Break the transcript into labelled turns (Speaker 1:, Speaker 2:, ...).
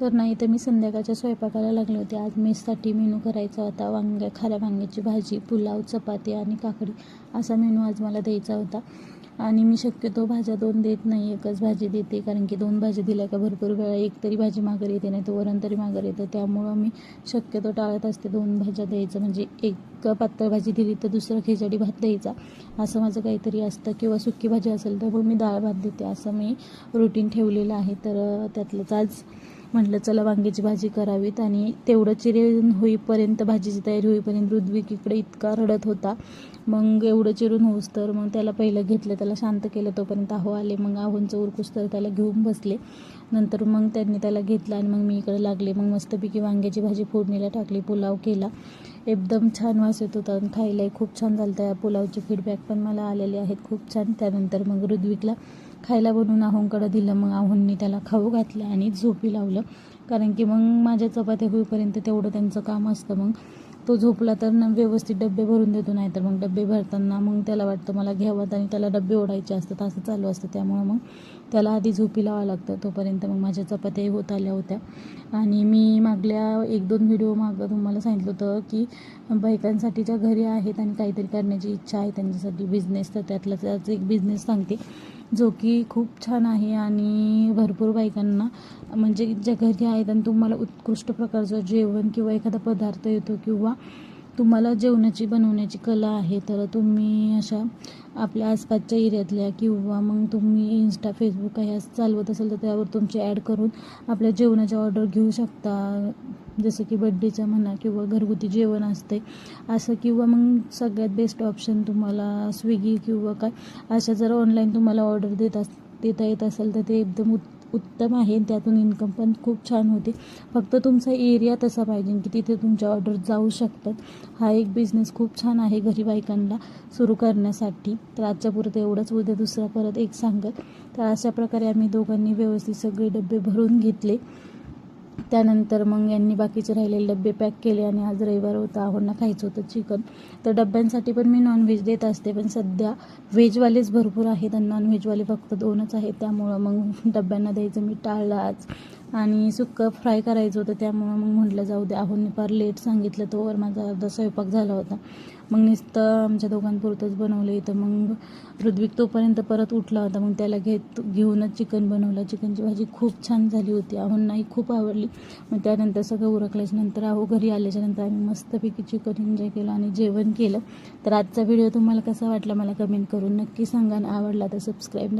Speaker 1: तर नाही तर मी संध्याकाळच्या स्वयंपाकाला लागले होते. आज मेससाठी मेनू करायचा होता. खाऱ्या वांग्याची भाजी, पुलाव, चपाती आणि काकडी असा मेनू आज मला द्यायचा होता. आणि मी शक्यतो भाज्या 2 देत नाही, एकच भाजी देते. कारण की 2 भाज्या दिल्या का भरपूर वेळा एक तरी भाजी माघारी येते, नाही तर वरण तरी माघारी येतं. त्यामुळं मी शक्यतो टाळत असते 2 भाज्या द्यायचं. म्हणजे एक पातळ भाजी दिली तर दुसरा खिचडी भात द्यायचा, असं माझं काहीतरी असतं. किंवा सुकी भाजी असेल तर मग मी डाळ भात देते, असं मी रुटीन ठेवलेलं आहे. तर त्यातलंच आज म्हटलं चला वांग्याची भाजी करावीत. आणि तेवढं चिरून होईपर्यंत, भाजीची तयारी होईपर्यंत ऋत्विक इकडे इतका रडत होता. मग एवढं चिरून होऊस तर मग त्याला पहिलं घेतलं, त्याला शांत केलं. तोपर्यंत आहो आले. मग आहोंचं उरकूस तर त्याला घेऊन बसले. नंतर मग त्यांनी त्याला घेतलं आणि मग मी इकडे लागले. मग मस्तपैकी वांग्याची भाजी फोडणीला टाकली, पुलाव केला. एकदम छान वास येत होता आणि खायलाही खूप छान झालं. त्या पुलावचे फीडबॅक पण मला आलेले आहेत खूप छान. त्यानंतर मग ऋत्विकला खायला बनवून आहोंकडे दिलं. मग आहोंनी त्याला खाऊ घातलं आणि झोपी लावलं. कारण की मग माझ्या चपात्या होईपर्यंत तेवढं त्यांचं काम असतं. मग तो झोपला तर व्यवस्थित डबे भरून देतो, नाही तर मग डबे भरताना मग त्याला वाटतं मला घ्यावं आणि त्याला डबे ओढायचे असतात, असं चालू असतं. त्यामुळं मग त्याला आधी झोपी लावावं लागतं. तोपर्यंत मग माझ्या चपात्याही होत आल्या होत्या. आणि मी मागल्या 1-2 व्हिडिओ मागं तुम्हाला सांगितलं होतं की बायकांसाठीच्या घरी आहेत आणि काहीतरी करण्याची इच्छा आहे त्यांच्यासाठी बिझनेस. तर त्याच एक बिझनेस सांगते जो की खूप छान आहे आणि भरपूर बायकांना, म्हणजे ज्या घरी आहेत आणि तुम्हाला उत्कृष्ट प्रकारचं जेवण किंवा एखादा पदार्थ येतो किंवा तुम्हाला जेवणाची बनवण्याची कला आहे, तर तुम्ही अशा आपल्या आसपासच्या एरियातल्या किंवा मग तुम्ही इंस्टा, फेसबुक काही असं चालवत असेल तर त्यावर तुमची ॲड करून आपल्या जेवणाच्या ऑर्डर घेऊ शकता. जसं की बड्डेचं म्हणा किंवा घरगुती जेवण असते असं. किंवा मग सगळ्यात बेस्ट ऑप्शन तुम्हाला स्विगी किंवा काय अशा जर ऑनलाईन तुम्हाला ऑर्डर देता येत असेल तर ते एकदम उत्तम आहे. त्यातून इन्कम पण खूप छान होते. फक्त तुमचा एरिया तसा पाहिजे की तिथे तुमच्या ऑर्डर जाऊ शकतात. हा एक बिझनेस खूप छान आहे घरी बायकांना सुरू करण्यासाठी. तर आजच्या पुरतं एवढंच. उद्या दुसरा परत एक सांगत. तर अशा प्रकारे आम्ही दोघांनी व्यवस्थित सगळे डबे भरून घेतले. त्यानंतर मग यांनी बाकीचे राहिलेले डबे पॅक केले. आणि आज रविवार होता, आहोंना खायचं होतं चिकन. तर डब्यांसाठी पण मी नॉनव्हेज देत असते, पण सध्या व्हेजवालेच भरपूर आहेत आणि नॉनव्हेजवाले फक्त 2च आहेत. त्यामुळं मग डब्यांना द्यायचं मी टाळलं आज. आणि सुक्कं फ्राय करायचं होतं, त्यामुळं मग म्हटलं जाऊ दे. आहोंनी फार लेट सांगितलं, तोवर माझा अर्धा स्वयंपाक झाला होता. मग नुसतं आमच्या दोघांपुरतंच बनवलं इथं. मग ऋत्विक तोपर्यंत परत उठला होता. मग त्याला घेऊनच चिकन बनवलं. चिकनची भाजी खूप छान झाली होती, आहोंनाही खूप आवडली. मग त्यानंतर सगळं उरकल्याच्यानंतर आहो घरी आल्याच्यानंतर आम्ही मस्तपैकी चिकन एन्जॉय केलं आणि जेवण केलं. तर आजचा व्हिडिओ तुम्हाला कसा वाटला मला कमेंट करून नक्की सांगा. आणि आवडला तर सबस्क्राईब नक्की